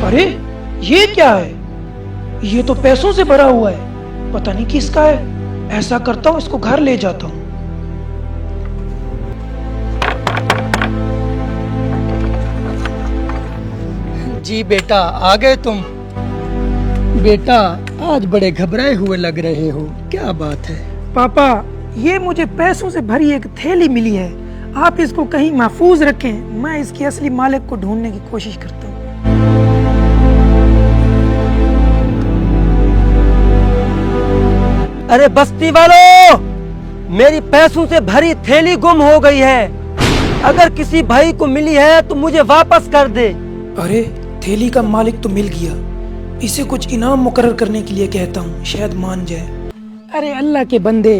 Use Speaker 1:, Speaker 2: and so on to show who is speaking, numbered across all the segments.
Speaker 1: अरे ये क्या है? ये तो पैसों से भरा हुआ है, पता नहीं किसका है। ऐसा करता हूँ, इसको घर ले जाता हूँ।
Speaker 2: जी बेटा, आ गए तुम? बेटा, आज बड़े घबराए हुए लग रहे हो, क्या बात है?
Speaker 1: पापा, ये मुझे पैसों से भरी एक थैली मिली है, आप इसको कहीं महफूज रखें, मैं इसके असली मालिक को ढूंढने की कोशिश करता हूँ।
Speaker 3: अरे बस्ती वालों, मेरी पैसों से भरी थैली गुम हो गई है। अगर किसी भाई को मिली है तो मुझे वापस कर दे।
Speaker 1: अरे थैली का मालिक तो मिल गया, इसे कुछ इनाम मुकर्रर करने के लिए कहता हूँ, शायद मान जाए। अरे अल्लाह के बंदे,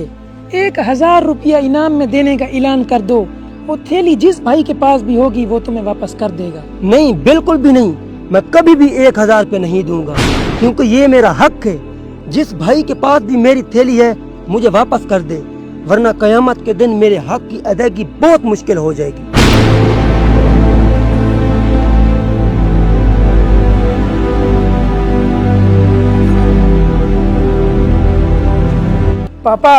Speaker 1: 1000 रुपया इनाम में देने का ऐलान कर दो, वो थैली जिस भाई के पास भी होगी वो तुम्हें वापस कर देगा।
Speaker 3: नहीं, बिल्कुल भी नहीं, मैं कभी भी 1000 रुपये नहीं दूंगा, क्योंकि ये मेरा हक है। जिस भाई के पास भी मेरी थैली है मुझे वापस कर दे, वरना कयामत के दिन मेरे हक की अदायगी बहुत मुश्किल हो जाएगी।
Speaker 1: पापा,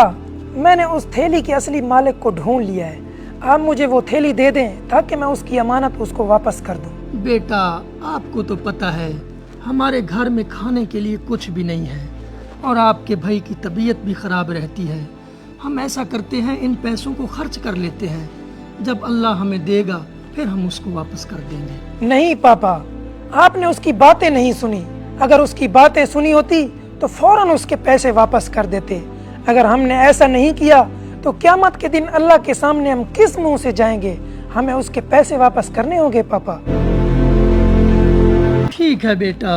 Speaker 1: मैंने उस थैली के असली मालिक को ढूंढ लिया है, आप मुझे वो थैली दे दें ताकि मैं उसकी अमानत उसको वापस कर दूं।
Speaker 2: बेटा, आपको तो पता है हमारे घर में खाने के लिए कुछ भी नहीं है और आपके भाई की तबीयत भी खराब रहती है। हम ऐसा करते हैं, इन पैसों को खर्च कर लेते हैं, जब अल्लाह हमें देगा फिर हम उसको वापस कर देंगे।
Speaker 1: नहीं पापा, आपने उसकी बातें नहीं सुनी, अगर उसकी बातें सुनी होती तो फौरन उसके पैसे वापस कर देते। अगर हमने ऐसा नहीं किया तो क़यामत के दिन अल्लाह के सामने हम किस मुंह से जाएंगे? हमें उसके पैसे वापस करने होंगे पापा।
Speaker 2: ठीक है बेटा,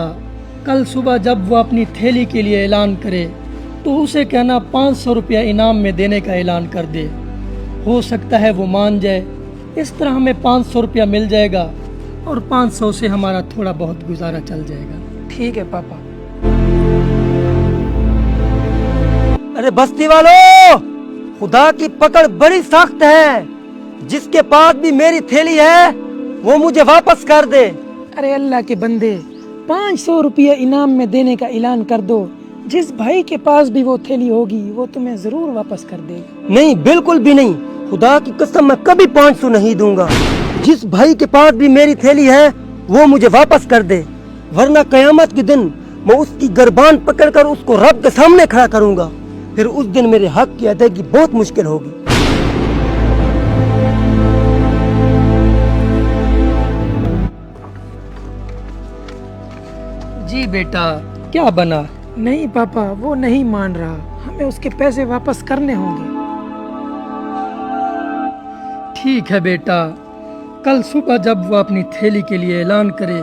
Speaker 2: कल सुबह जब वो अपनी थैली के लिए ऐलान करे तो उसे कहना 500 रुपया इनाम में देने का ऐलान कर दे। हो सकता है वो मान जाए, इस तरह हमें 500 रुपया मिल जाएगा और 500 से हमारा थोड़ा बहुत गुजारा चल जाएगा।
Speaker 1: ठीक है पापा।
Speaker 3: अरे बस्ती वालों, खुदा की पकड़ बड़ी सख्त है, जिसके पास भी मेरी थैली है वो मुझे वापस कर दे।
Speaker 1: अरे अल्लाह के बंदे, 500 रुपया इनाम में देने का ऐलान कर दो, जिस भाई के पास भी वो थैली होगी वो तुम्हें जरूर वापस कर देगा।
Speaker 3: नहीं, बिल्कुल भी नहीं, खुदा की कसम मैं कभी 500 नहीं दूंगा। जिस भाई के पास भी मेरी थैली है वो मुझे वापस कर दे, वरना कयामत के दिन मैं उसकी गर्बान पकड़कर उसको रब के सामने खड़ा करूंगा। फिर उस दिन मेरे हक की अदायगी बहुत मुश्किल होगी।
Speaker 2: जी बेटा, क्या बना?
Speaker 1: नहीं पापा, वो नहीं मान रहा, हमें उसके पैसे वापस करने होंगे।
Speaker 2: ठीक है बेटा, कल सुबह जब वो अपनी थैली के लिए ऐलान करे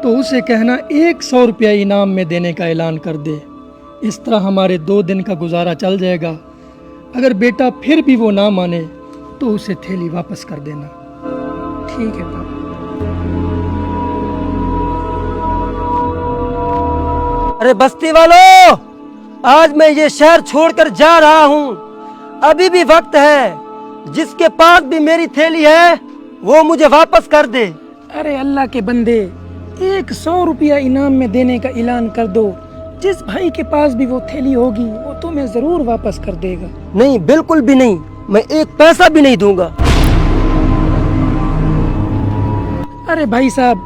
Speaker 2: तो उसे कहना 100 रुपया इनाम में देने का ऐलान कर दे। इस तरह हमारे 2 दिन का गुजारा चल जाएगा। अगर बेटा फिर भी वो ना माने तो उसे थैली वापस कर देना।
Speaker 1: ठीक है पापा।
Speaker 3: अरे बस्ती वालों, आज मैं ये शहर छोड़कर जा रहा हूँ, अभी भी वक्त है। जिसके पास भी मेरी थैली है वो मुझे वापस कर दे।
Speaker 1: अरे अल्लाह के बंदे, 100 रुपया इनाम में देने का ऐलान कर दो, जिस भाई के पास भी वो थैली होगी वो तुम्हें जरूर वापस कर देगा।
Speaker 3: नहीं, बिल्कुल भी नहीं, मैं 1 पैसा भी नहीं दूंगा।
Speaker 1: अरे भाई साहब,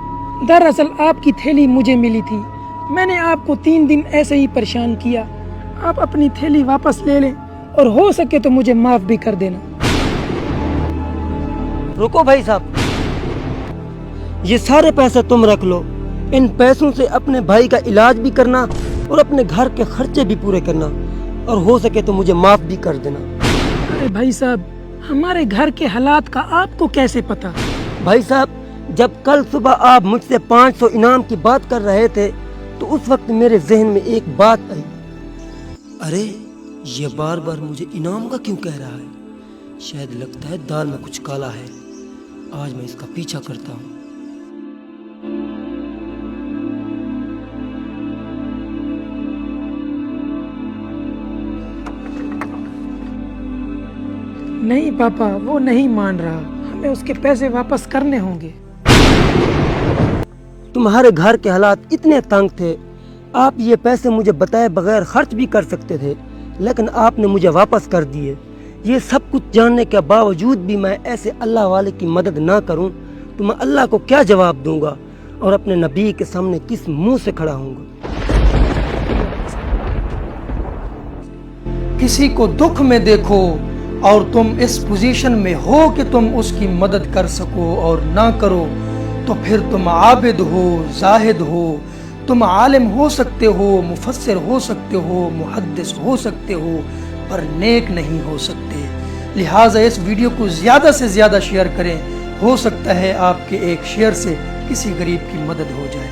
Speaker 1: दरअसल आपकी थैली मुझे मिली थी, मैंने आपको 3 दिन ऐसे ही परेशान किया, आप अपनी थैली वापस ले लें और हो सके तो मुझे माफ भी कर देना।
Speaker 3: रुको भाई साहब, ये सारे पैसे तुम रख लो। इन पैसों से अपने भाई का इलाज भी करना और अपने घर के खर्चे भी पूरे करना, और हो सके तो मुझे माफ भी कर देना।
Speaker 1: अरे भाई साहब, हमारे घर के हालात का आपको कैसे पता?
Speaker 3: भाई साहब, जब कल सुबह आप मुझसे 500 इनाम की बात कर रहे थे तो उस वक्त मेरे जहन में एक बात आई। अरे ये बार बार मुझे इनाम का क्यों कह रहा है? शायद लगता है दाल में कुछ काला है। आज मैं इसका पीछा करता हूँ।
Speaker 1: नहीं पापा, वो नहीं मान रहा, हमें उसके पैसे वापस करने होंगे।
Speaker 3: تمہارے گھر کے حالات اتنے تنگ تھے، آپ یہ پیسے مجھے بتائے بغیر خرچ بھی کر سکتے تھے، لیکن آپ نے مجھے واپس کر دیے۔ یہ سب کچھ جاننے کے باوجود بھی میں ایسے اللہ والے کی مدد نہ کروں تو میں اللہ کو کیا جواب دوں گا اور اپنے نبی کے سامنے کس منہ سے کھڑا ہوں گا؟
Speaker 2: کسی کو دکھ میں دیکھو اور تم اس پوزیشن میں ہو کہ تم اس کی مدد کر سکو اور نہ کرو، تو پھر تم عابد ہو، زاہد ہو، تم عالم ہو سکتے ہو، مفسر ہو سکتے ہو، محدث ہو سکتے ہو، پر نیک نہیں ہو سکتے۔ لہٰذا اس ویڈیو کو زیادہ سے زیادہ شیئر کریں، ہو سکتا ہے آپ کے ایک شیئر سے کسی غریب کی مدد ہو جائے۔